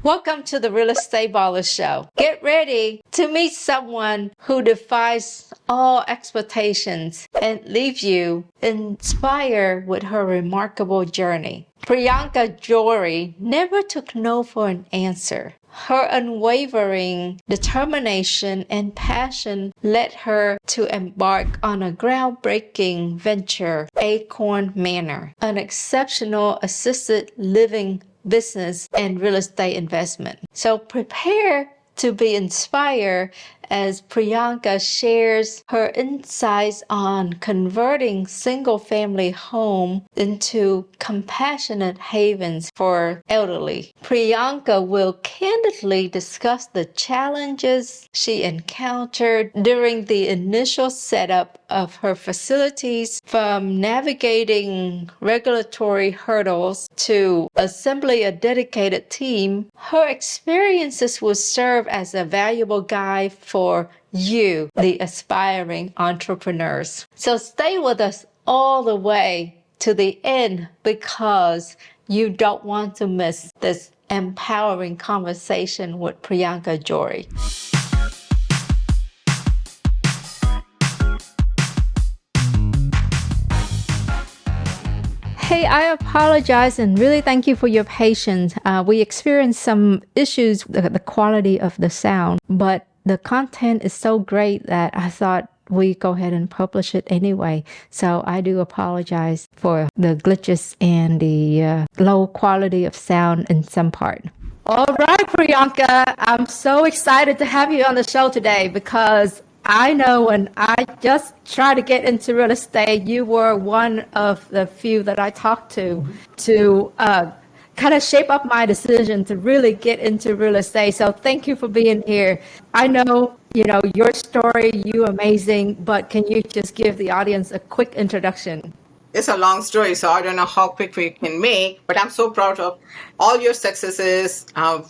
Welcome to the Real Estate Ballers Show. Get ready to meet someone who defies all expectations and leaves you inspired with her remarkable journey. Priyanka Johri never took no for an answer. Her unwavering determination and passion led her to embark on a groundbreaking venture, Acorn Manor, an exceptional assisted living business and real estate investment. So prepare to be inspired as Priyanka shares her insights on converting single-family home into compassionate havens for elderly. Priyanka will candidly discuss the challenges she encountered during the initial setup of her facilities, from navigating regulatory hurdles to assembling a dedicated team. Her experiences will serve as a valuable guide for you, the aspiring entrepreneurs. So stay with us all the way to the end because you don't want to miss this empowering conversation with Priyanka Johri. Hey, I apologize and really thank you for your patience. We experienced some issues with the quality of the sound, but the content is so great that I thought we go ahead and publish it anyway. So I do apologize for the glitches and the low quality of sound in some part. All right, Priyanka, I'm so excited to have you on the show today because I know when I just tried to get into real estate, you were one of the few that I talked to kind of shape up my decision to really get into real estate. So thank you for being here. I know, your story, you amazing, but can you just give the audience a quick introduction? It's a long story, so I don't know how quick we can make, but I'm so proud of all your successes,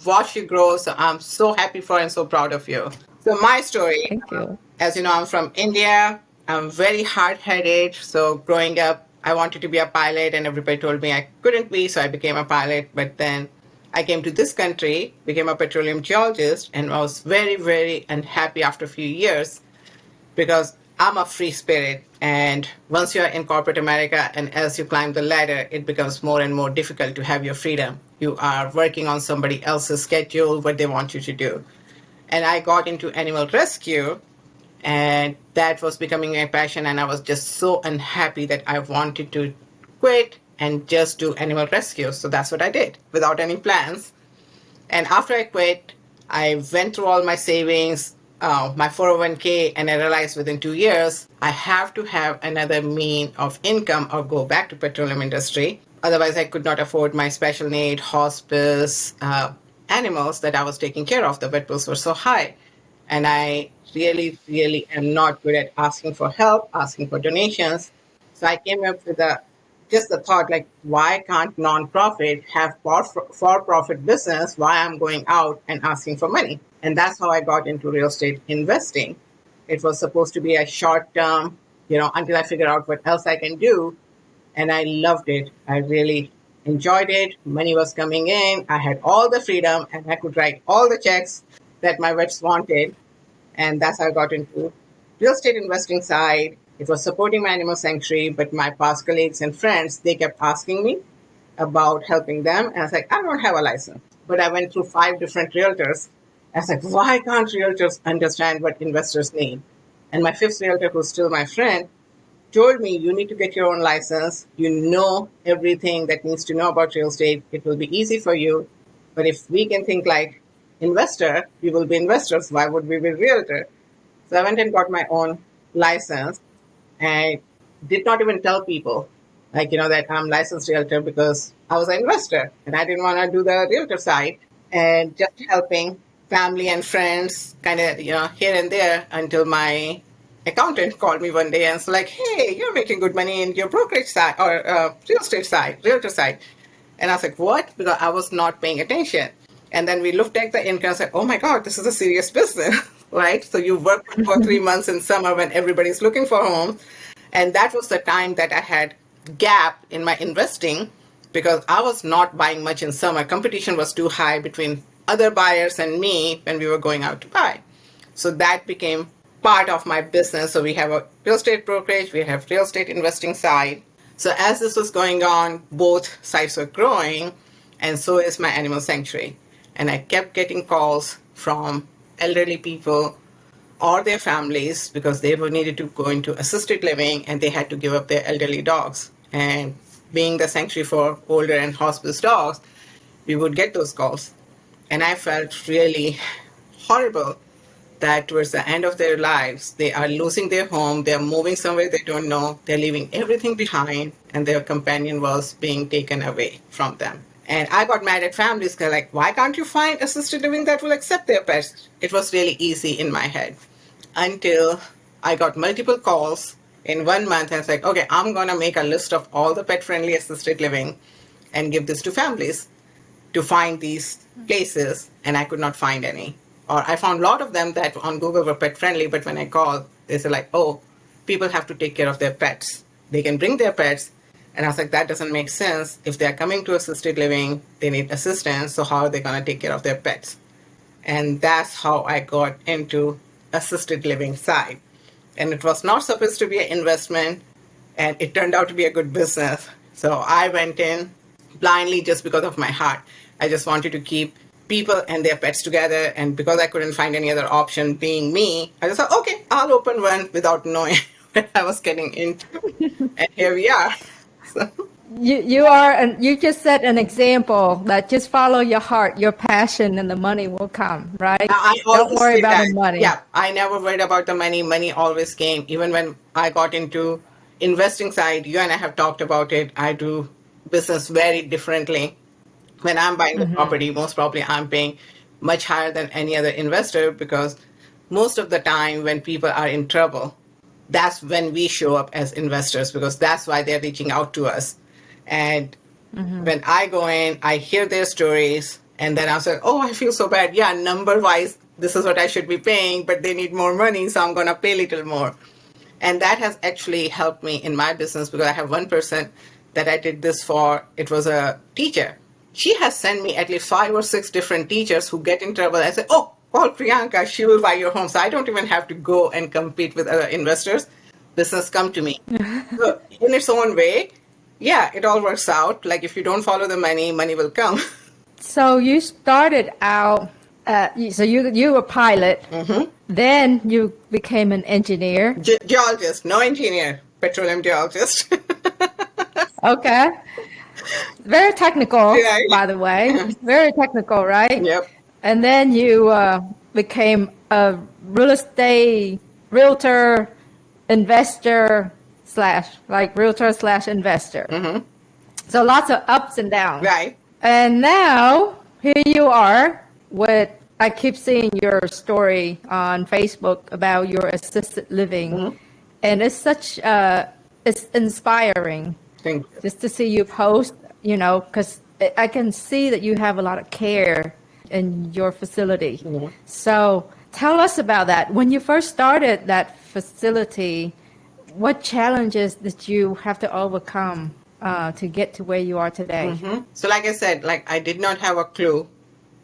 watch you grow. So I'm so happy for and so proud of you. So my story, Thank you. As you know, I'm from India. I'm very hard-headed. So growing up, I wanted to be a pilot and everybody told me I couldn't be. So I became a pilot. But then I came to this country, became a petroleum geologist, and I was very, very unhappy after a few years because I'm a free spirit. And once you're in corporate America and as you climb the ladder, it becomes more and more difficult to have your freedom. You are working on somebody else's schedule, what they want you to do. And I got into animal rescue. And that was becoming my passion. And I was just so unhappy that I wanted to quit and just do animal rescue. So that's what I did without any plans. And after I quit, I went through all my savings, my 401k, and I realized within 2 years, I have to have another mean of income or go back to petroleum industry. Otherwise, I could not afford my special need, hospice, animals that I was taking care of. The vet bills were so high. And I really, really am not good at asking for help, asking for donations. So I came up with just the thought, like, why can't nonprofit have for-profit business? Why I'm going out and asking for money? And that's how I got into real estate investing. It was supposed to be a short term, until I figure out what else I can do. And I loved it. I really enjoyed it. Money was coming in. I had all the freedom and I could write all the checks that my vets wanted. And that's how I got into real estate investing side. It was supporting my animal sanctuary, but my past colleagues and friends, they kept asking me about helping them. And I was like, I don't have a license. But I went through 5 different realtors. I was like, why can't realtors understand what investors need? And my 5th realtor, who's still my friend, told me, you need to get your own license. You know everything that needs to know about real estate. It will be easy for you. But if we can think like investor, we will be investors. Why would we be realtor? So I went and got my own license. And did not even tell people, that I'm licensed realtor because I was an investor and I didn't want to do the realtor side and just helping family and friends kind of, here and there until my accountant called me one day and was like, hey, you're making good money in your brokerage side or real estate side, realtor side. And I was like, what? Because I was not paying attention. And then we looked at the income and said, oh my God, this is a serious business, right? So you work for 3 months in summer when everybody's looking for homes. And that was the time that I had gap in my investing because I was not buying much in summer. Competition was too high between other buyers and me when we were going out to buy. So that became part of my business. So we have a real estate brokerage, we have real estate investing side. So as this was going on, both sides were growing, and so is my animal sanctuary. And I kept getting calls from elderly people or their families because they were needed to go into assisted living and they had to give up their elderly dogs. And being the sanctuary for older and hospice dogs, we would get those calls. And I felt really horrible that towards the end of their lives, they are losing their home, they're moving somewhere they don't know, they're leaving everything behind, and their companion was being taken away from them. And I got mad at families, they're like, why can't you find assisted living that will accept their pets? It was really easy in my head until I got multiple calls in 1 month. And I was like, okay, I'm going to make a list of all the pet-friendly assisted living and give this to families to find these places, and I could not find any. Or I found a lot of them that on Google were pet friendly, but when I called, they said like, oh, people have to take care of their pets. They can bring their pets. And I was like, that doesn't make sense. If they're coming to assisted living, they need assistance. So how are they going to take care of their pets? And that's how I got into assisted living side. And it was not supposed to be an investment, and it turned out to be a good business. So I went in blindly just because of my heart. I just wanted to keep people and their pets together, and because I couldn't find any other option being me, I just thought, okay, I'll open one without knowing what I was getting into. And here we are. So. You are, and you just set an example that just follow your heart, your passion, and the money will come, right? Don't worry about the money. Yeah, I never worried about the money. Money always came. Even when I got into investing side, you and I have talked about it. I do business very differently. When I'm buying the property, most probably I'm paying much higher than any other investor, because most of the time when people are in trouble, that's when we show up as investors, because that's why they're reaching out to us. And when I go in, I hear their stories, and then I was like, oh, I feel so bad. Yeah, number wise, this is what I should be paying, but they need more money, so I'm going to pay a little more. And that has actually helped me in my business, because I have one person that I did this for. It was a teacher. She has sent me at least 5 or 6 different teachers who get in trouble. I say, oh, call Priyanka, she will buy your home. So I don't even have to go and compete with other investors. Business come to me. So in its own way, yeah, it all works out. Like if you don't follow the money, money will come. So you started out, so you were a pilot, then you became an engineer. Geologist, no engineer, petroleum geologist. Okay. Very technical, Right. by the way. Very technical, right? Yep. And then you became a realtor, investor /investor. So lots of ups and downs. Right. And now here you are with, I keep seeing your story on Facebook about your assisted living. And it's such, it's inspiring. Thank you. Just to see you post, because I can see that you have a lot of care in your facility. So tell us about that. When you first started that facility, what challenges did you have to overcome to get to where you are today? So like I said, I did not have a clue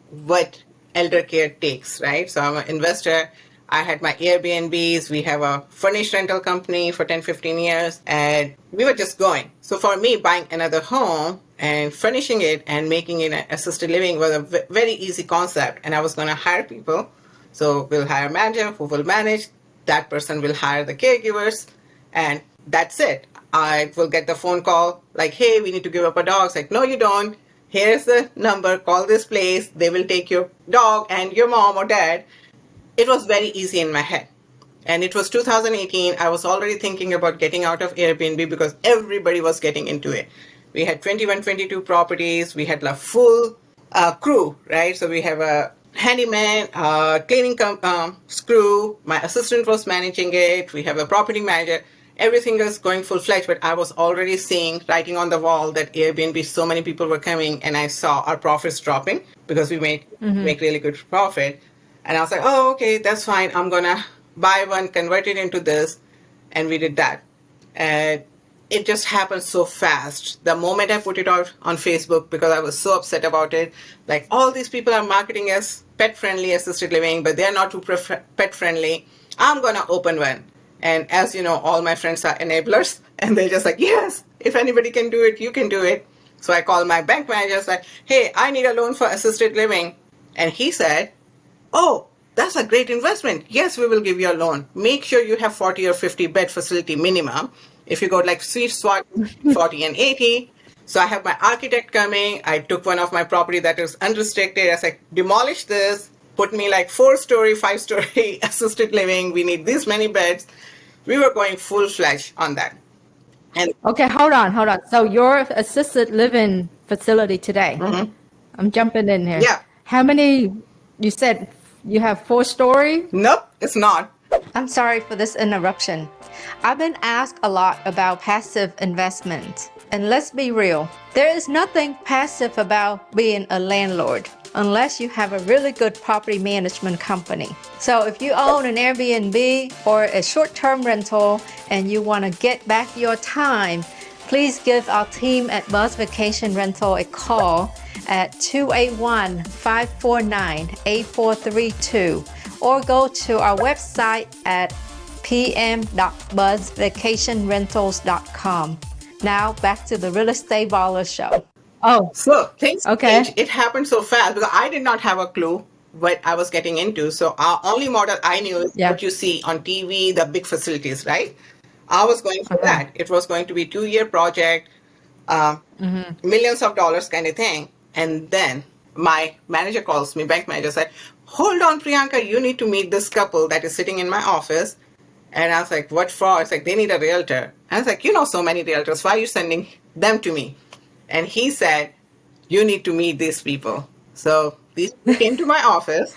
what elder care takes, right? So I'm an investor. I had my Airbnbs. We have a furnished rental company for 10, 15 years, and we were just going. So for me, buying another home and furnishing it and making it an assisted living was a very easy concept. And I was going to hire people. So we'll hire a manager who will manage. That person will hire the caregivers, and that's it. I will get the phone call like, hey, we need to give up a dog. It's like, no, you don't. Here's the number. Call this place. They will take your dog and your mom or dad. It was very easy in my head. And it was 2018. I was already thinking about getting out of Airbnb because everybody was getting into it. We had 21, 22 properties. We had a full crew, right? So we have a handyman, cleaning crew. My assistant was managing it. We have a property manager. Everything was going full-fledged, but I was already seeing, writing on the wall, that Airbnb, so many people were coming, and I saw our profits dropping because we make really good profit. And I was like, oh, okay, that's fine. I'm going to buy one, convert it into this. And we did that. And it just happened so fast. The moment I put it out on Facebook, because I was so upset about it, like all these people are marketing as pet friendly assisted living, but they're not too pet friendly. I'm going to open one. And as you know, all my friends are enablers, and they're just like, yes, if anybody can do it, you can do it. So I called my bank manager, like, hey, I need a loan for assisted living. And he said, oh, that's a great investment. Yes, we will give you a loan. Make sure you have 40 or 50 bed facility minimum. If you go like sweet spot, 40 and 80. So I have my architect coming. I took one of my property that is unrestricted. I said, demolish this, put me like 4-story, 5-story assisted living. We need this many beds. We were going full-fledged on that. And Okay, hold on. So your assisted living facility today, I'm jumping in here. Yeah. How many, you said you have 4-story? nope, it's not. I'm sorry for this interruption. I've been asked a lot about passive investment. And let's be real, there is nothing passive about being a landlord unless you have a really good property management company. So if you own an Airbnb or a short-term rental and you want to get back your time, please give our team at Buzz Vacation Rental a call at 281-549-8432 or go to our website at pm.buzzvacationrentals.com. Now back to the Real Estate Baller Show. Oh, So things Okay. changed. It happened so fast because I did not have a clue what I was getting into. So our only model I knew is Yeah. what you see on TV, the big facilities, right? I was going for that. It was going to be 2-year project, millions of dollars kind of thing. And then my manager calls me, bank manager said, hold on, Priyanka, you need to meet this couple that is sitting in my office. And I was like, what for? It's like, they need a realtor. And I was like, you know so many realtors. Why are you sending them to me? And he said, you need to meet these people. So these people came to my office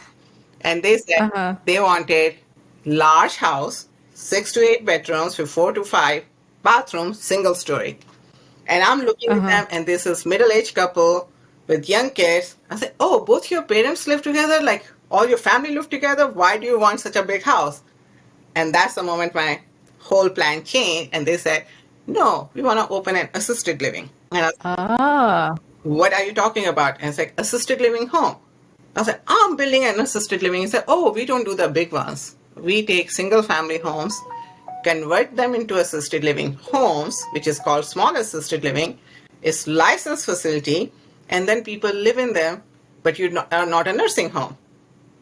and they said they wanted large house, 6 to 8 bedrooms with 4 to 5 bathrooms, single story. And I'm looking at them and this is middle-aged couple with young kids. I said, oh, both your parents live together? Like all your family live together? Why do you want such a big house? And that's the moment my whole plan changed. And they said, no, we want to open an assisted living. And I was like, Ah, what are you talking about? And it's like, assisted living home. I was like, I'm building an assisted living. He said, oh, we don't do the big ones. We take single family homes, convert them into assisted living homes, which is called small assisted living. It's licensed facility. And then people live in them, but you are not a nursing home.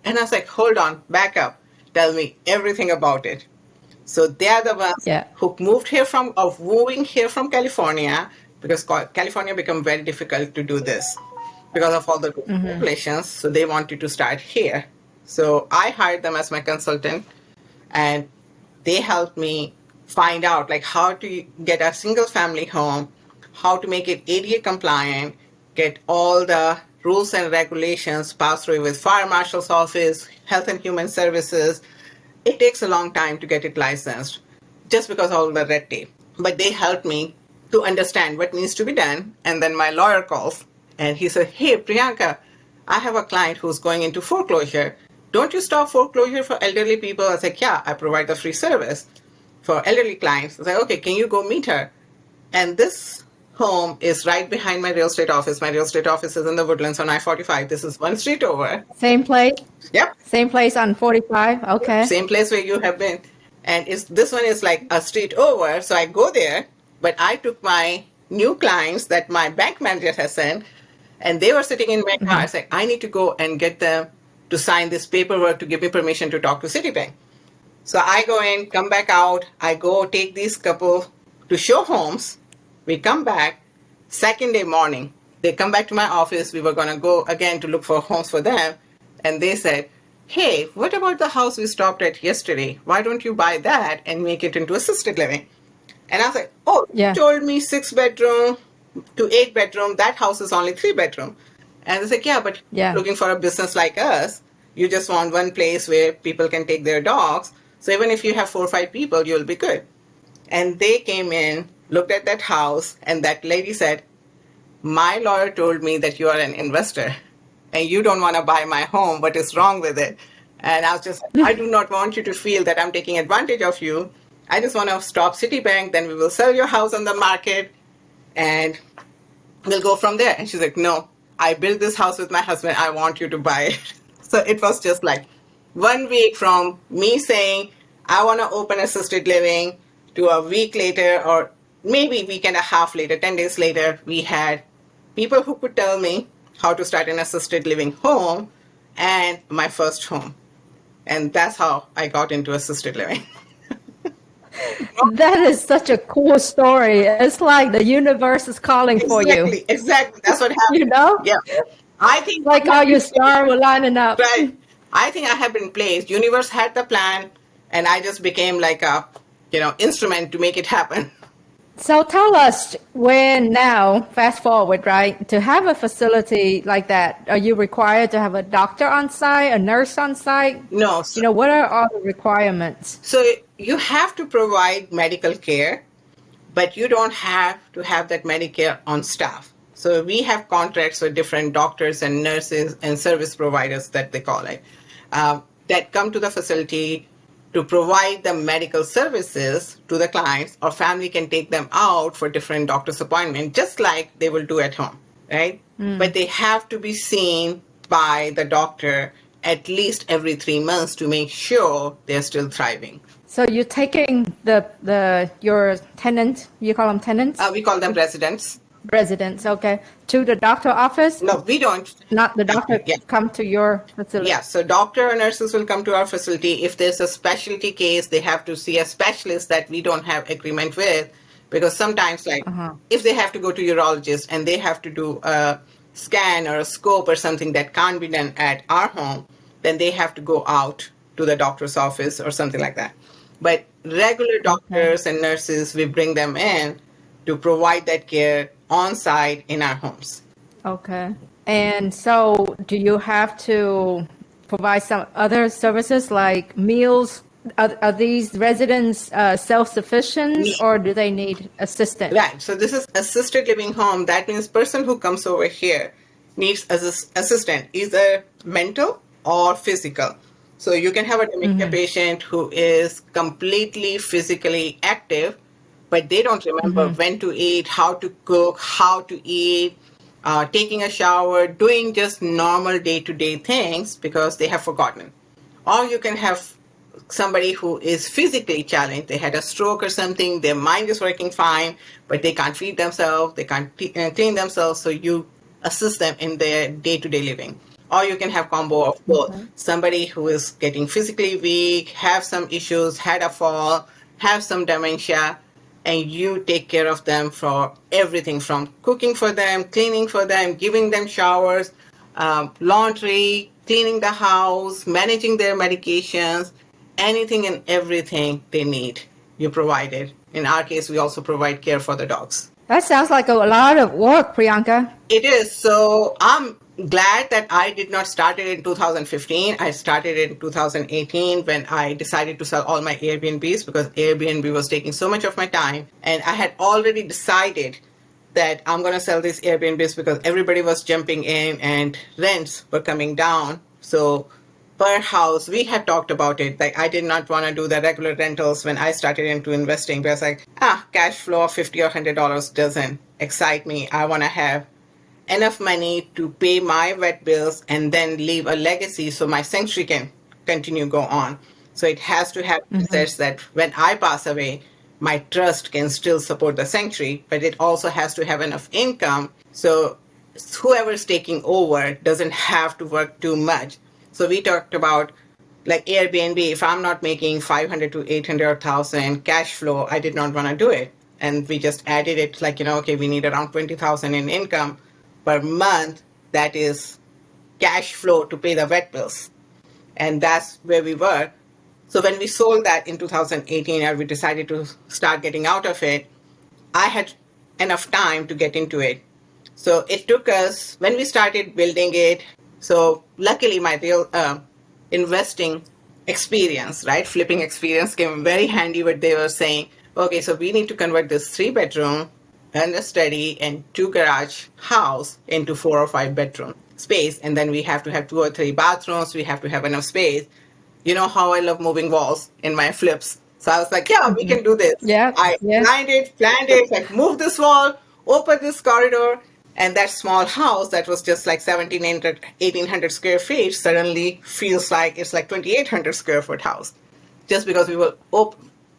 And I was like, hold on, back up. Tell me everything about it. So they are the ones Yeah. who moved here moving here from California, because California became very difficult to do this because of all the regulations. So they wanted to start here. So I hired them as my consultant and they helped me find out like how to get a single family home, how to make it ADA compliant, get all the rules and regulations passed through with fire marshal's office, health and human services. It takes a long time to get it licensed just because of all the red tape. But they helped me to understand what needs to be done. And then my lawyer calls and he said, hey, Priyanka, I have a client who's going into foreclosure. Don't you stop foreclosure for elderly people? I was like, yeah, I provide the free service for elderly clients. I was like, okay, can you go meet her? And this home is right behind my real estate office. My real estate office is in the Woodlands on I-45. This is one street over. same place? Yep. Same place on 45? Okay. Same place where you have been. And this one is like a street over. So I go there, but I took my new clients that my bank manager has sent, and they were sitting in my car. I said, I need to go and get them to sign this paperwork to give me permission to talk to Citibank. So I go in, come back out. I go take these couple to show homes. We come back. Second day morning, they come back to my office. We were going to go again to look for homes for them. And they said, hey, what about the house we stopped at yesterday? Why don't you buy that and make it into assisted living? And I was like, oh, Yeah. you told me 6 bedroom to 8 bedroom. That house is only 3 bedroom. And it's like, yeah, but Yeah. looking for a business like us, you just want one place where people can take their dogs. So even if you have 4 or 5 people, you'll be good. And they came in, looked at that house, and that lady said, my lawyer told me that you are an investor and you don't want to buy my home. What is wrong with it? And I was just, I do not want you to feel that I'm taking advantage of you. I just want to stop Citibank, then we will sell your house on the market and we'll go from there. And she's like, no, I built this house with my husband. I want you to buy it. So it was just like 1 week from me saying, I want to open assisted living to a week later, or maybe a week and a half later, 10 days later, we had people who could tell me how to start an assisted living home and my first home. And that's how I got into assisted living. That is such a cool story. It's like the universe is calling for you. Exactly. That's what happened. You know? Yeah. I think Like all your stars were lining up. right. I think I have been placed. Universe had the plan, and I just became like a, instrument to make it happen. So tell us when now, fast forward, right? To have a facility like that, are you required to have a doctor on site, a nurse on site? No. What are all the requirements? So you have to provide medical care, but you don't have to have that Medicare on staff. So we have contracts with different doctors and nurses and service providers, that they call it, that come to the facility to provide the medical services to the clients, or family can take them out for different doctor's appointments, just like they will do at home, right? But they have to be seen by the doctor at least every 3 months to make sure they're still thriving. So you're taking your tenant, you call them tenants? We call them residents. Residents, okay, to the doctor office? No, we don't. Not the doctor Yeah. come to your facility? Yeah, so doctor or nurses will come to our facility. If there's a specialty case, they have to see a specialist that we don't have agreement with, because sometimes, like, if they have to go to urologist and they have to do a scan or a scope or something that can't be done at our home, then they have to go out to the doctor's office or something like that. But regular doctors and nurses, we bring them in to provide that care on site in our homes. Okay. And so do you have to provide some other services like meals? Are these residents self-sufficient, or do they need assistance? Right. So this is assisted living home. That means person who comes over here needs assistant, either mental or physical. So you can have a dementia patient who is completely physically active, but they don't remember when to eat, how to cook, how to eat, taking a shower, doing just normal day-to-day things because they have forgotten. Or you can have somebody who is physically challenged. They had a stroke or something, their mind is working fine, but they can't feed themselves, they can't clean themselves, so you assist them in their day-to-day living. Or you can have combo of both. Somebody who is getting physically weak, have some issues, had a fall, have some dementia, and you take care of them for everything from cooking for them, cleaning for them, giving them showers, laundry, cleaning the house, managing their medications, anything and everything they need, you provide it. In our case, we also provide care for the dogs. That sounds like a lot of work, Priyanka. It is. So I'm glad that I did not start it in 2015. I started in 2018 when I decided to sell all my Airbnbs, because Airbnb was taking so much of my time. And I had already decided that I'm going to sell these Airbnbs because everybody was jumping in and rents were coming down. So per house, we had talked about it. Like, I did not want to do the regular rentals when I started into investing, because like, cash flow of $50 or $100 doesn't excite me. I want to have enough money to pay my vet bills and then leave a legacy so my sanctuary can continue go on. So it has to have assets that when I pass away, my trust can still support the sanctuary, but it also has to have enough income so whoever's taking over doesn't have to work too much. So we talked about like Airbnb. If I'm not making 500 to 800 or 1,000 cash flow, I did not want to do it. And we just added it like, okay, we need around 20,000 in income per month. That is cash flow to pay the vet bills. And that's where we were. So when we sold that in 2018, and we decided to start getting out of it, I had enough time to get into it. So it took us, when we started building it, so luckily my real investing experience, right, flipping experience came very handy. What they were saying, okay, so we need to convert this 3-bedroom and a study and 2 garage house into 4 or 5 bedroom space. And then we have to have 2 or 3 bathrooms. We have to have enough space. You know how I love moving walls in my flips. So I was like, yeah, we can do this. Yeah, I yeah. planned it, like move this wall, open this corridor, and that small house that was just like 1700, 1800 square feet suddenly feels like it's like 2800 square foot house. Just because we were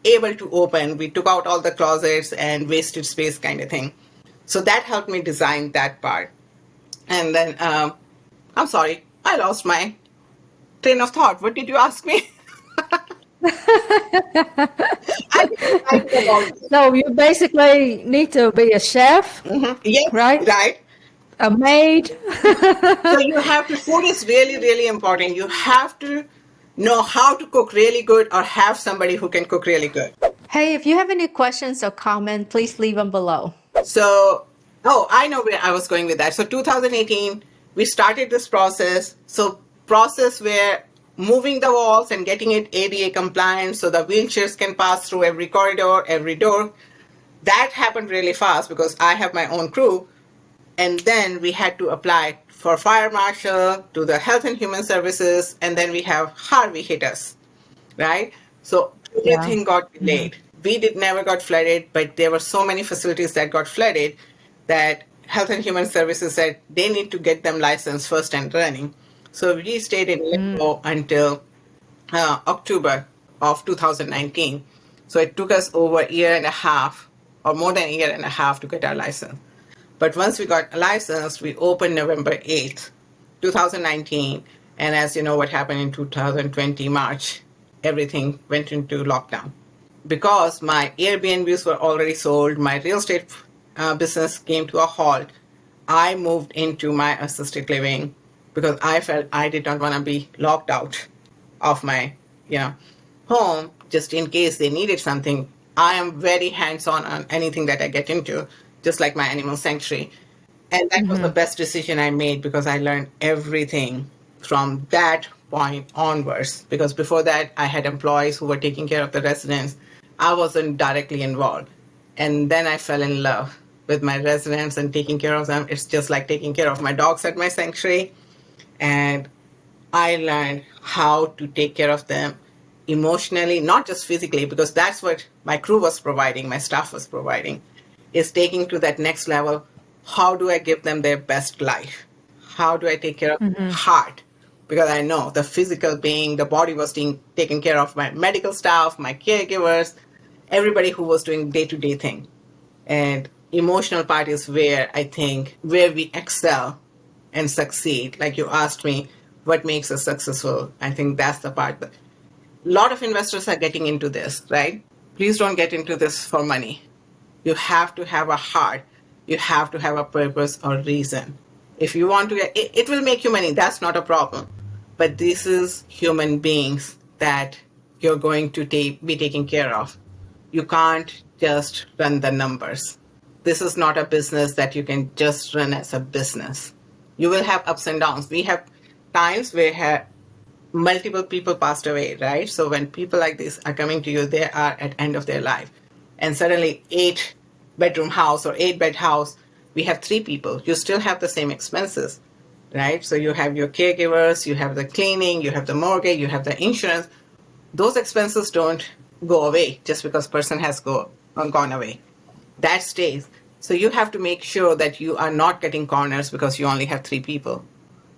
able to open, we took out all the closets and wasted space kind of thing. So that helped me design that part. And then, I'm sorry, I lost my train of thought. What did you ask me? So you basically need to be a chef, Yes, right? right. A maid. So you have to, food is really, really important. You have to know how to cook really good or have somebody who can cook really good. Hey, if you have any questions or comments, please leave them below. So, oh, I know where I was going with that. So 2018, we started this process. So process where moving the walls and getting it ADA compliant so the wheelchairs can pass through every corridor, every door. That happened really fast because I have my own crew. And then we had to apply for fire marshal to the Health and Human Services. And then we have Harvey hit us, right? So everything got delayed. We never got flooded, but there were so many facilities that got flooded that Health and Human Services said they need to get them licensed first and running. So we stayed in limbo until October of 2019. So it took us over a year and a half, or more than a year and a half, to get our license. But once we got licensed, we opened November 8th, 2019. And as you know what happened in 2020, March, everything went into lockdown. Because my Airbnbs were already sold, my real estate business came to a halt, I moved into my assisted living because I felt I did not want to be locked out of my home just in case they needed something. I am very hands-on on anything that I get into, just like my animal sanctuary. And that was the best decision I made because I learned everything from that point onwards. Because before that, I had employees who were taking care of the residents. I wasn't directly involved. And then I fell in love with my residents and taking care of them. It's just like taking care of my dogs at my sanctuary. And I learned how to take care of them emotionally, not just physically, because that's what my crew was providing, my staff was providing, is taking to that next level. How do I give them their best life? How do I take care of their heart? Because I know the physical being, the body was being taken care of, my medical staff, my caregivers, everybody who was doing day-to-day thing. And emotional part is where I think where we excel and succeed. Like you asked me, what makes us successful? I think that's the part. A lot of investors are getting into this, right? Please don't get into this for money. You have to have a heart. You have to have a purpose or reason. If you want to, it will make you money. That's not a problem. But this is human beings that you're going to be taking care of. You can't just run the numbers. This is not a business that you can just run as a business. You will have ups and downs. We have times where multiple people passed away, right? So when people like this are coming to you, they are at end of their life. And suddenly 8-bedroom house or 8-bed house, we have 3 people. You still have the same expenses, right? So you have your caregivers, you have the cleaning, you have the mortgage, you have the insurance. Those expenses don't go away just because person has gone away. That stays. So you have to make sure that you are not getting corners because you only have 3 people.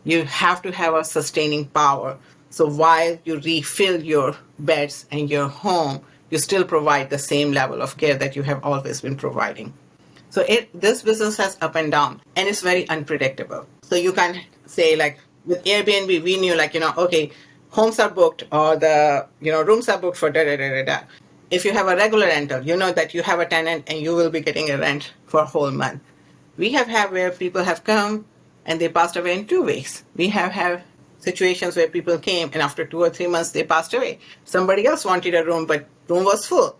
You have to have a sustaining power. So while you refill your beds and your home, you still provide the same level of care that you have always been providing. So this business has up and down, and it's very unpredictable. So you can't say like with Airbnb, we knew like, okay, homes are booked or the, rooms are booked for da. If you have a regular rental, you know that you have a tenant and you will be getting a rent for a whole month. We have had where people have come and they passed away in 2 weeks. We have had situations where people came and after 2 or 3 months they passed away. Somebody else wanted a room, but room was full.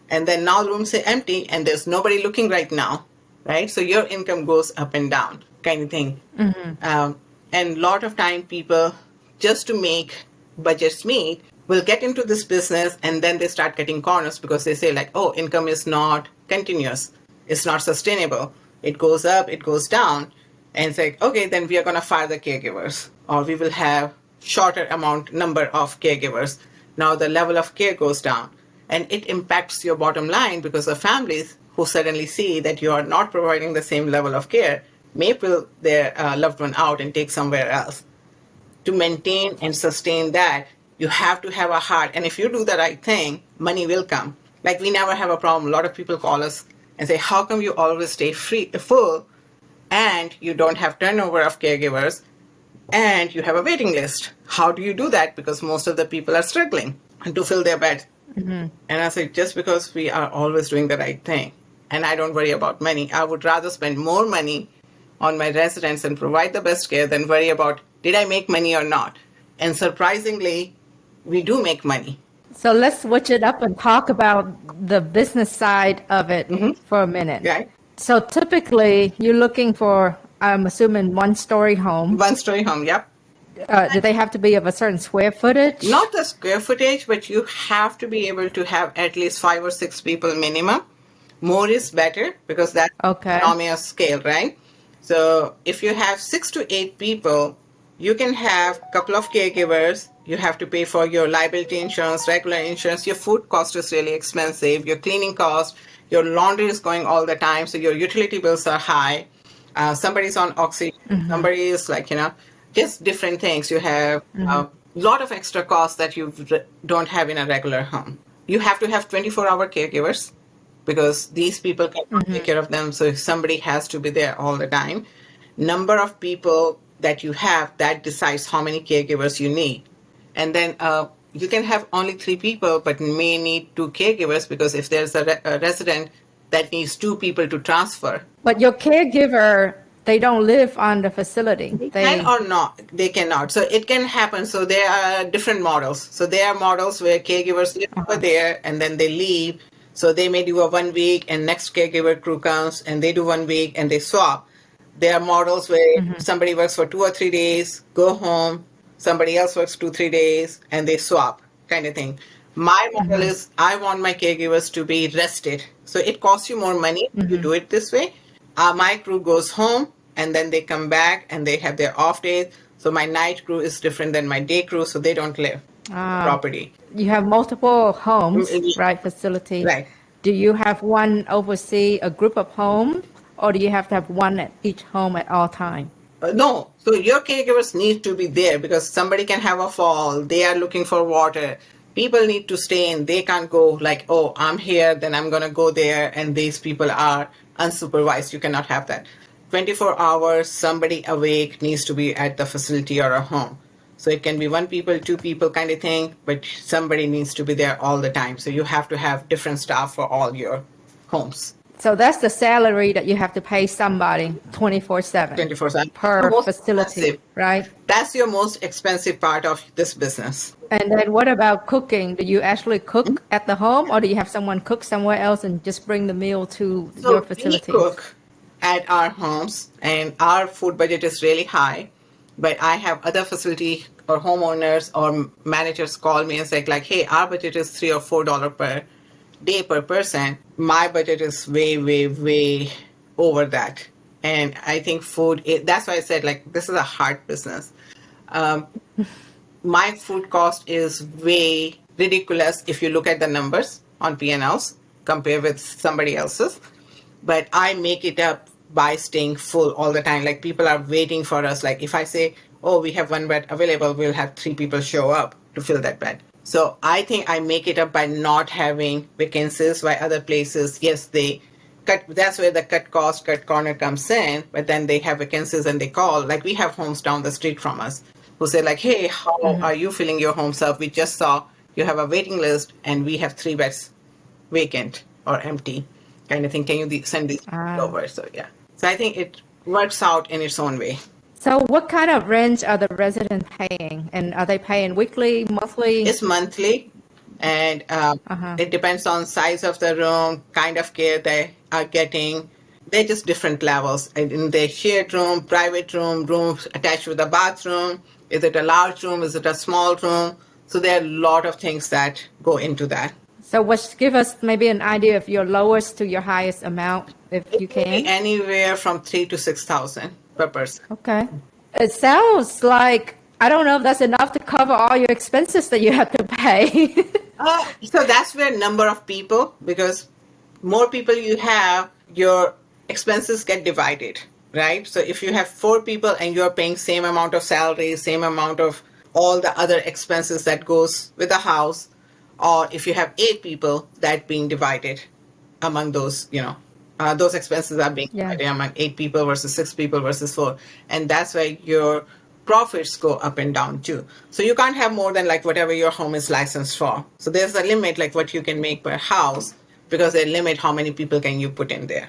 And then now the rooms are empty and there's nobody looking right now, right? So your income goes up and down kind of thing. And a lot of time people, just to make budgets meet, will get into this business and then they start getting corners because they say like, oh, income is not continuous. It's not sustainable. It goes up, it goes down. And it's like, okay, then we are going to fire the caregivers or we will have shorter number of caregivers. Now the level of care goes down. And it impacts your bottom line because the families who suddenly see that you are not providing the same level of care may pull their loved one out and take somewhere else. To maintain and sustain that, you have to have a heart. And if you do the right thing, money will come. Like we never have a problem. A lot of people call us and say, how come you always stay full and you don't have turnover of caregivers and you have a waiting list? How do you do that? Because most of the people are struggling to fill their beds. And I say, just because we are always doing the right thing, and I don't worry about money. I would rather spend more money on my residents and provide the best care than worry about, did I make money or not? And surprisingly, we do make money. So let's switch it up and talk about the business side of it for a minute. Right? So typically, you're looking for, I'm assuming, one-story home. One-story home, yep. Do they have to be of a certain square footage? Not the square footage, but you have to be able to have at least 5 or 6 people minimum. More is better because that's economy of scale, right? So if you have 6 to 8 people, you can have a couple of caregivers. You have to pay for your liability insurance, regular insurance. Your food cost is really expensive. Your cleaning cost, your laundry is going all the time. So your utility bills are high. Somebody's on oxygen. Somebody is just different things. You have a lot of extra costs that you don't have in a regular home. You have to have 24-hour caregivers because these people can take care of them. So somebody has to be there all the time. Number of people that you have, that decides how many caregivers you need. And then you can have only 3 people, but may need 2 caregivers because if there's a resident that needs 2 people to transfer. But your caregiver, they don't live on the facility. They can or not. They cannot. So it can happen. So there are different models. So there are models where caregivers live over there and then they leave. So they may do a 1 week and next caregiver crew comes and they do 1 week and they swap. There are models where somebody works for 2 or 3 days, go home, somebody else works 2-3 days, and they swap, kind of thing. My model is I want my caregivers to be rested. So it costs you more money if you do it this way. My crew goes home, and then they come back, and they have their off days. So my night crew is different than my day crew, so they don't live property. You have multiple homes, right, facility. Right. Do you have one oversee a group of homes, or do you have to have one at each home at all time? No. So your caregivers need to be there because somebody can have a fall. They are looking for water. People need to stay in. They can't go like, oh, I'm here, then I'm going to go there. And these people are unsupervised. You cannot have that. 24 hours, somebody awake needs to be at the facility or a home. So it can be 1 people, 2 people kind of thing, but somebody needs to be there all the time. So you have to have different staff for all your homes. So that's the salary that you have to pay somebody 24/7. 24/7 per facility, expensive. right? That's your most expensive part of this business. And then what about cooking? Do you actually cook at the home, or do you have someone cook somewhere else and just bring the meal to your facility? We cook at our homes, and our food budget is really high. But I have other facility or homeowners or managers call me and say like, hey, our budget is $3 or $4 per day per person. My budget is way, way, way over that. And I think food, that's why I said like, this is a hard business. My food cost is way ridiculous if you look at the numbers on P&Ls compared with somebody else's. But I make it up by staying full all the time. Like people are waiting for us. Like if I say, oh, we have 1 bed available, we'll have 3 people show up to fill that bed. So I think I make it up by not having vacancies. By other places, yes, they cut. That's where the cut cost, cut corner comes in. But then they have vacancies and they call. Like we have homes down the street from us who say like, hey, how are you filling your homes up? We just saw you have a waiting list and we have 3 beds vacant or empty kind of thing. Can you send these over? So yeah. So I think it works out in its own way. So what kind of rent are the residents paying? And are they paying weekly, monthly? It's monthly. And it depends on size of the room, kind of care they are getting. They're just different levels. In the shared room, private room, rooms attached with a bathroom. Is it a large room? Is it a small room? So there are a lot of things that go into that. So give us maybe an idea of your lowest to your highest amount, if you can. Anywhere from 3,000 to 6,000 per person. Okay. It sounds like, I don't know if that's enough to cover all your expenses that you have to pay. So that's where number of people, because more people you have, your expenses get divided, right? So if you have 4 people and you're paying same amount of salary, same amount of all the other expenses that goes with the house, or if you have 8 people, that being divided among those, those expenses are being Yeah. divided among 8 people versus 6 people versus 4. And that's why your profits go up and down too. So you can't have more than like whatever your home is licensed for. So there's a limit like what you can make per house, because they limit how many people can you put in there.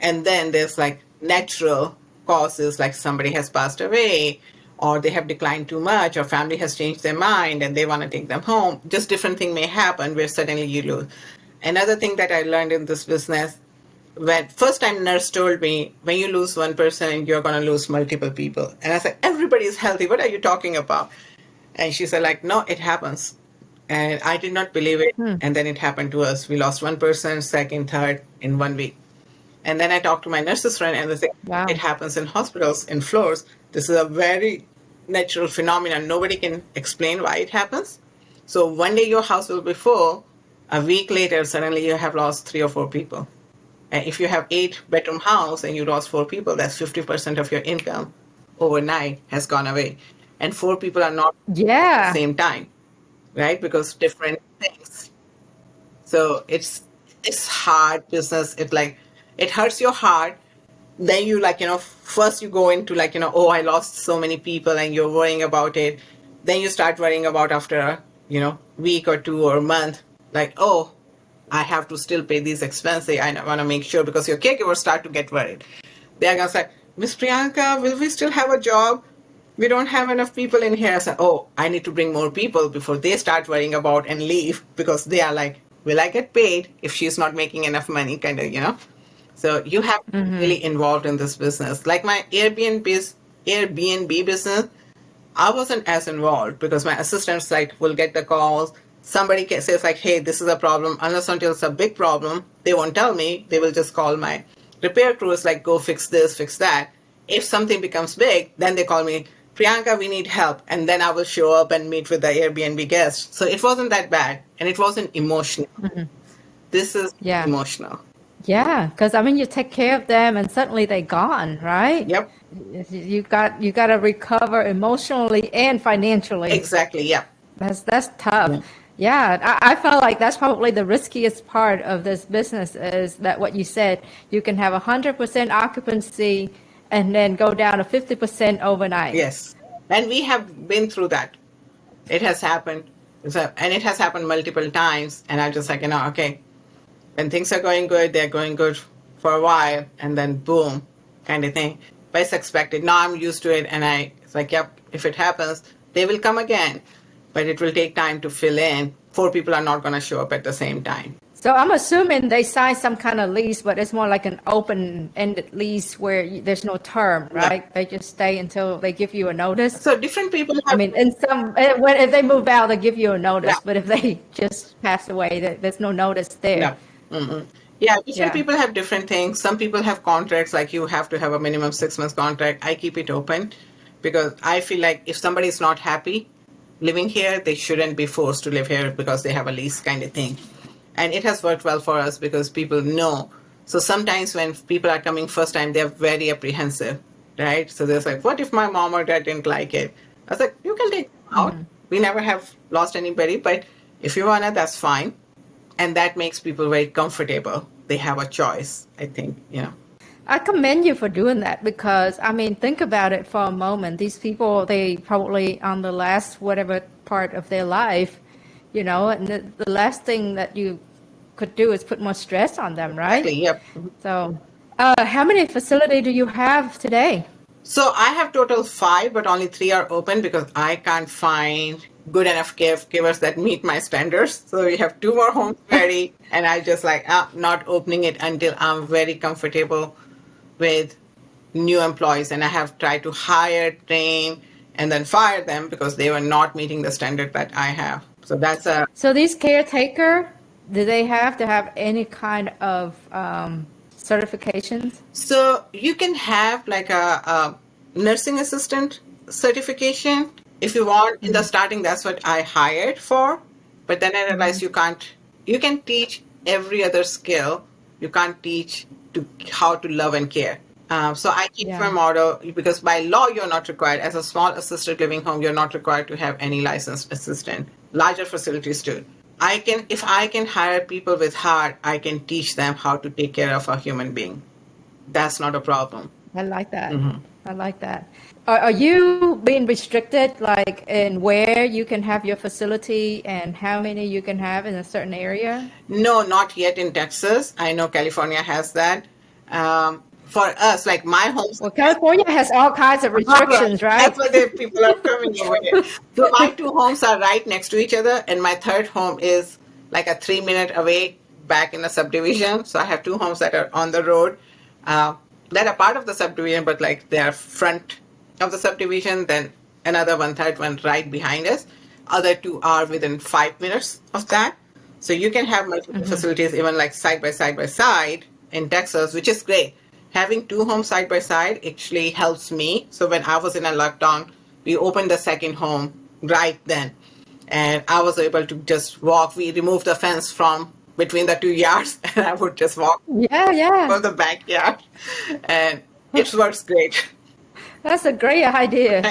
And then there's like natural causes, like somebody has passed away, or they have declined too much, or family has changed their mind and they want to take them home. Just different thing may happen where suddenly you lose. Another thing that I learned in this business, when first time nurse told me, when you lose one person, you're going to lose multiple people. And I said, everybody is healthy. What are you talking about? And she said, like, no, it happens. And I did not believe it. And then it happened to us. We lost one person, second, third in 1 week. And then I talked to my nurses friend, and they say, Wow. it happens in hospitals, in floors. This is a very natural phenomenon. Nobody can explain why it happens. So one day your house will be full. A week later, suddenly you have lost 3 or 4 people. And if you have 8 bedroom house and you lost 4 people, that's 50% of your income overnight has gone away. And 4 people are not at the Yeah. same time, right? Because different things. So it's hard business. It hurts your heart. Then you first you go into oh, I lost so many people, and you're worrying about it. Then you start worrying about after a week or 2 or a month, like, oh, I have to still pay these expenses. I want to make sure, because your caregivers start to get worried. They're going to say, Miss Priyanka, will we still have a job? We don't have enough people in here. I said, oh, I need to bring more people before they start worrying about and leave, because they are like, will I get paid if she's not making enough money, kind of. So you have to be really involved in this business. Like my Airbnb business, I wasn't as involved because my assistants will get the calls. Somebody says like, hey, this is a problem. Unless until it's a big problem, they won't tell me. They will just call my repair crews, like, go fix this, fix that. If something becomes big, then they call me, Priyanka, we need help. And then I will show up and meet with the Airbnb guest. So it wasn't that bad. And it wasn't emotional. This is Yeah. emotional. Yeah, because I mean, you take care of them, and suddenly they're gone, right? Yep. You got to recover emotionally and financially. Exactly. Yep. That's tough. Yeah, I felt like that's probably the riskiest part of this business, is that what you said, you can have 100% occupancy and then go down to 50% overnight. Yes. And we have been through that. It has happened. And it has happened multiple times. And I'm just like, okay, when things are going good, they're going good for a while, and then boom, kind of thing. But it's expected. Now I'm used to it, and it's like, yep, if it happens, they will come again. But it will take time to fill in. 4 people are not going to show up at the same time. So I'm assuming they sign some kind of lease, but it's more like an open-ended lease where there's no term, right? They just stay until they give you a notice. So different people have. I mean, if they move out, they give you a notice. Yeah. But if they just pass away, there's no notice there. No. Yeah, different people have different things. Some people have contracts, like you have to have a minimum 6 months contract. I keep it open because I feel like if somebody is not happy living here, they shouldn't be forced to live here because they have a lease, kind of thing. And it has worked well for us because people know. So sometimes when people are coming first time, they're very apprehensive, right? So they're like, what if my mom or dad didn't like it? I was like, you can take them out. We never have lost anybody, but if you want to, that's fine. And that makes people very comfortable. They have a choice, I think, I commend you for doing that, because, I mean, think about it for a moment. These people, they probably on the last whatever part of their life, and the last thing that you could do is put more stress on them, right? Exactly, yep. So how many facility do you have today? So I have total 5, but only 3 are open because I can't find good enough caregivers that meet my standards. So we have 2 more homes ready, and I just not opening it until I'm very comfortable with new employees. And I have tried to hire, train, and then fire them because they were not meeting the standard that I have. So that's So these caretaker, do they have to have any kind of certifications? So you can have like a nursing assistant certification if you want. In the starting, that's what I hired for. But then I realized you can teach every other skill. You can't teach to how to love and care. So I changed my Yeah. motto because by law, you're not required, as a small assisted living home, you're not required to have any licensed assistant. Larger facilities do. If I can hire people with heart, I can teach them how to take care of a human being. That's not a problem. I like that. I like that. Are you being restricted, like in where you can have your facility and how many you can have in a certain area? No, not yet in Texas. I know California has that. For us, like my home, Well, California has all kinds of restrictions, right? that's why the people are coming over here. So my two homes are right next to each other, and my third home is like a 3 minute away back in the subdivision. So I have two homes that are on the road, that are part of the subdivision, but like they are front of the subdivision. Then another third one right behind us. Other two are within 5 minutes of that. So you can have multiple facilities, even like side by side in Texas, which is great. Having two homes side by side actually helps me. So when I was in a lockdown, we opened the second home right then. And I was able to just walk. We removed the fence from between the 2 yards, and I would just walk Yeah, yeah. from the backyard. And it works great. That's a great idea.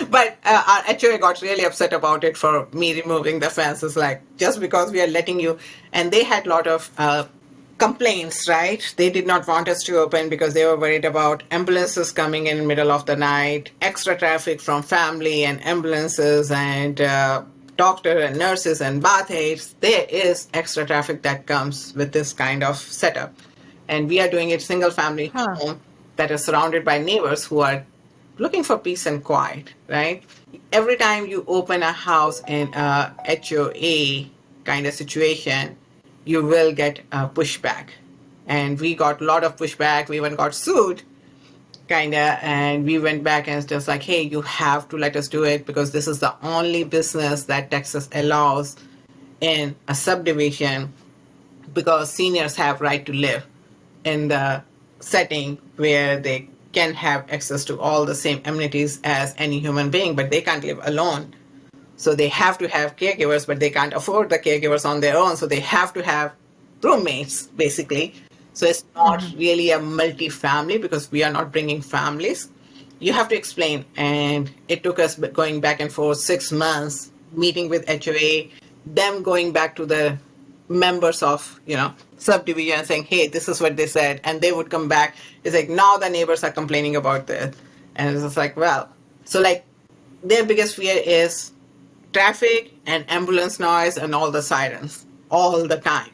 But our HOA got really upset about it for me removing the fences, like just because we are letting you. And they had a lot of complaints, right? They did not want us to open because they were worried about ambulances coming in the middle of the night, extra traffic from family and ambulances and doctor and nurses and bath aides. There is extra traffic that comes with this kind of setup. And we are doing it single family home that is surrounded by neighbors who are looking for peace and quiet, right? Every time you open a house in a HOA kind of situation, you will get a pushback. And we got a lot of pushback. We even got sued, kind of. And we went back and just like, hey, you have to let us do it because this is the only business that Texas allows in a subdivision because seniors have right to live in the setting where they can have access to all the same amenities as any human being, but they can't live alone. So they have to have caregivers, but they can't afford the caregivers on their own. So they have to have roommates, basically. So it's not really a multi-family because we are not bringing families. You have to explain. And it took us going back and forth 6 months, meeting with HOA, them going back to the members of, subdivision and saying, hey, this is what they said. And they would come back. It's like, now the neighbors are complaining about this. And it's just like, well, so like their biggest fear is traffic and ambulance noise and all the sirens all the time.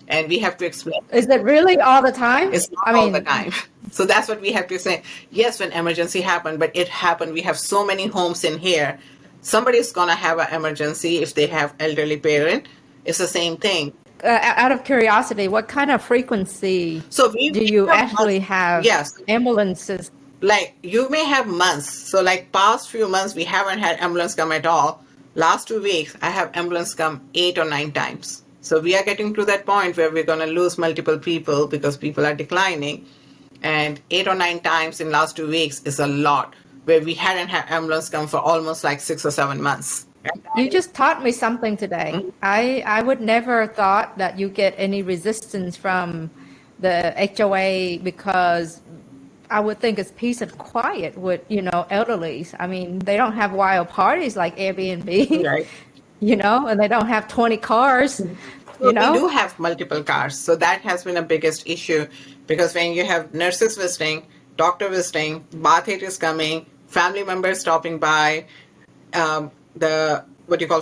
And we have to explain. Is it really all the time? It's not all the time. So that's what we have to say. Yes, when emergency happened, but it happened. We have so many homes in here. Somebody's going to have an emergency if they have elderly parent. It's the same thing. Out of curiosity, what kind of frequency do you actually have ambulances? Like you may have months. So like past few months, we haven't had ambulance come at all. Last 2 weeks, I have ambulance come 8 or 9 times. So we are getting to that point where we're going to lose multiple people because people are declining. And 8 or 9 times in last 2 weeks is a lot, where we hadn't had ambulance come for almost like 6 or 7 months. You just taught me something today. I would never thought that you get any resistance from the HOA because I would think it's peace and quiet with, elderlies. I mean, they don't have wild parties like Airbnb, Right. And they don't have 20 cars, We do have multiple cars. So that has been a biggest issue because when you have nurses visiting, doctor visiting, bath aid is coming, family members stopping by, the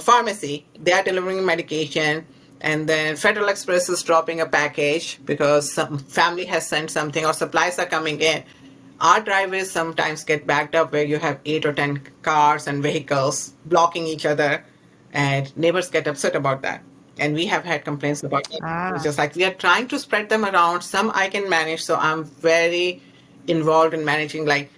pharmacy, they are delivering medication, and then Federal Express is dropping a package because some family has sent something or supplies are coming in. Our driveways sometimes get backed up where you have 8 or 10 cars and vehicles blocking each other, and neighbors get upset about that. And we have had complaints about it. It's just like we are trying to spread them around. Some I can manage, so I'm very involved in managing, like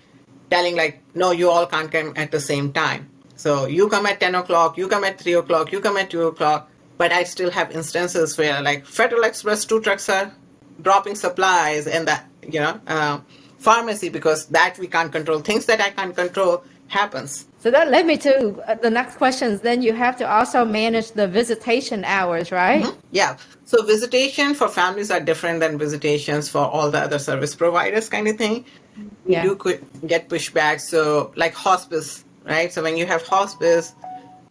telling like, no, you all can't come at the same time. So you come at 10 o'clock, you come at 3 o'clock, you come at 2 o'clock. But I still have instances where like Federal Express 2 trucks are dropping supplies in that, pharmacy because that we can't control. Things that I can't control happens. So that led me to the next questions. Then you have to also manage the visitation hours, right? Yeah. So visitation for families are different than visitations for all the other service providers kind of thing. We Yeah. do get pushback. So like hospice, right? So when you have hospice,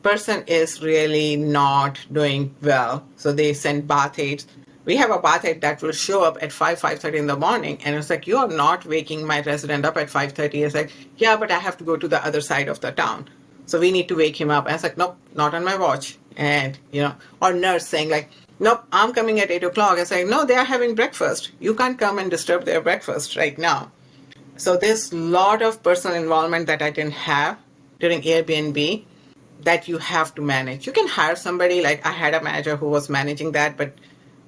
person is really not doing well. So they send bath aides. We have a bath aide that will show up at 5:30 in the morning. And it's like, you are not waking my resident up at 5:30. It's like, yeah, but I have to go to the other side of the town. So we need to wake him up. And it's like, nope, not on my watch. And, or nurse saying like, nope, I'm coming at 8 o'clock. It's like, no, they are having breakfast. You can't come and disturb their breakfast right now. So there's a lot of personal involvement that I didn't have during Airbnb that you have to manage. You can hire somebody, like I had a manager who was managing that, but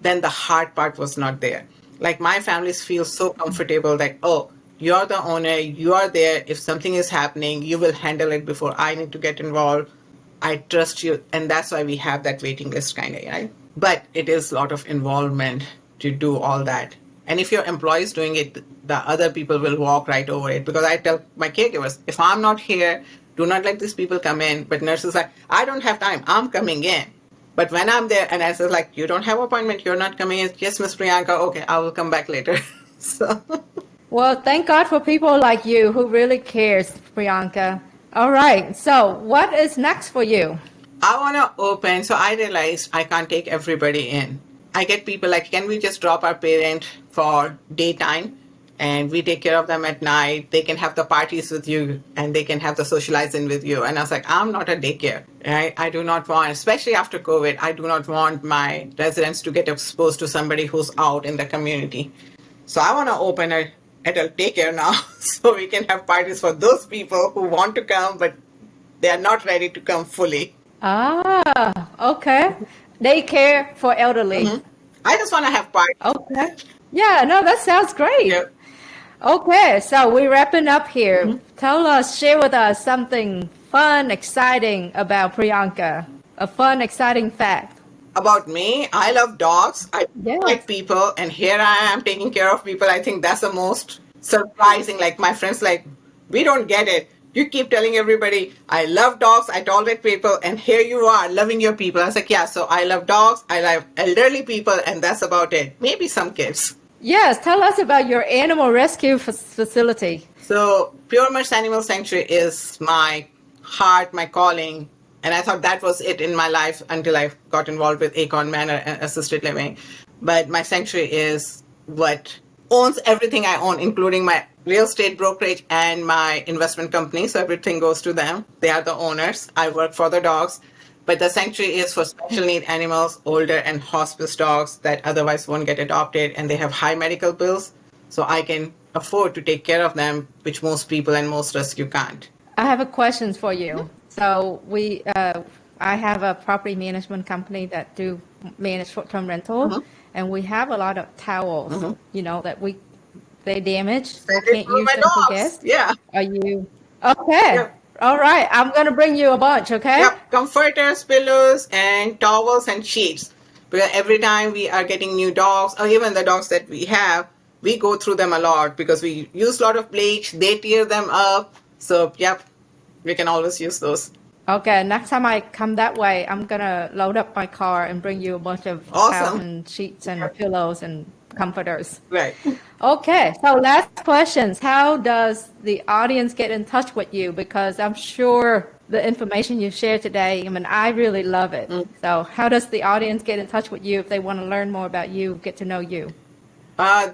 then the hard part was not there. Like my families feel so comfortable that, oh, you're the owner, you are there. If something is happening, you will handle it before I need to get involved. I trust you. And that's why we have that waiting list kind of, right? But it is a lot of involvement to do all that. And if your employee is doing it, the other people will walk right over it. Because I tell my caregivers, if I'm not here, do not let these people come in. But nurses are like, I don't have time. I'm coming in. But when I'm there and I say like, you don't have appointment, you're not coming in. Yes, Miss Priyanka. Okay, I will come back later. So. Well, thank God for people like you who really cares, Priyanka. All right. So what is next for you? I want to open. So I realized I can't take everybody in. I get people like, can we just drop our parent for daytime and we take care of them at night? They can have the parties with you and they can have the socializing with you. And I was like, I'm not a daycare, right? I do not want, especially after COVID, I do not want my residents to get exposed to somebody who's out in the community. So I want to open a adult daycare now so we can have parties for those people who want to come, but they are not ready to come fully. Ah, okay. Daycare for elderly. I just want to have parties. Okay. Yeah, no, that sounds great. Yeah. Okay, so we're wrapping up here. Tell us, share with us something fun, exciting about Priyanka. A fun, exciting fact. About me, I love dogs. I Yes. like people, and here I am taking care of people. I think that's the most surprising. Like my friends, like, we don't get it. You keep telling everybody, I love dogs, I tolerate people, and here you are loving your people. I was like, yeah, so I love dogs, I love elderly people, and that's about it. Maybe some kids. Yes, tell us about your animal rescue facility. So Pure Mercy Animal Sanctuary is my heart, my calling. And I thought that was it in my life until I got involved with Acorn, Manor, and assisted living. But my sanctuary is what owns everything I own, including my real estate brokerage and my investment company. So everything goes to them. They are the owners. I work for the dogs. But the sanctuary is for special need animals, older and hospice dogs that otherwise won't get adopted, and they have high medical bills. So I can afford to take care of them, which most people and most rescue can't. I have a question for you. So I have a property management company that do manage short-term rental, and we have a lot of towels, that they damage, so Send it can't to use my them for dogs. guests. Yeah. Are you okay? Yep. All right, I'm gonna bring you a bunch. Okay. Yep, comforters, pillows, and towels and sheets. Because every time we are getting new dogs, or even the dogs that we have, we go through them a lot because we use a lot of bleach. They tear them up. So, yep, we can always use those. Okay. Next time I come that way, I'm gonna load up my car and bring you a bunch of Awesome. towels and sheets and pillows and comforters. Right. Okay, so last questions. How does the audience get in touch with you? Because I'm sure the information you shared today, I really love it. So how does the audience get in touch with you if they want to learn more about you, get to know you?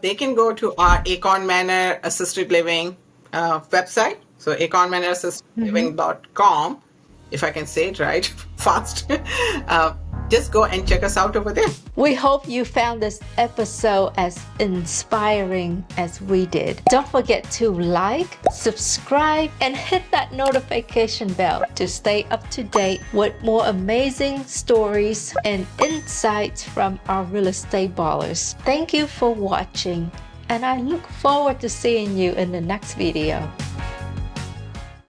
They can go to our Acorn Manor Assisted Living website. So acornmanorAssistedLiving.com, if I can say it right fast. Just go and check us out over there. We hope you found this episode as inspiring as we did. Don't forget to like, subscribe, and hit that notification bell to stay up to date with more amazing stories and insights from our real estate ballers. Thank you for watching, and I look forward to seeing you in the next video.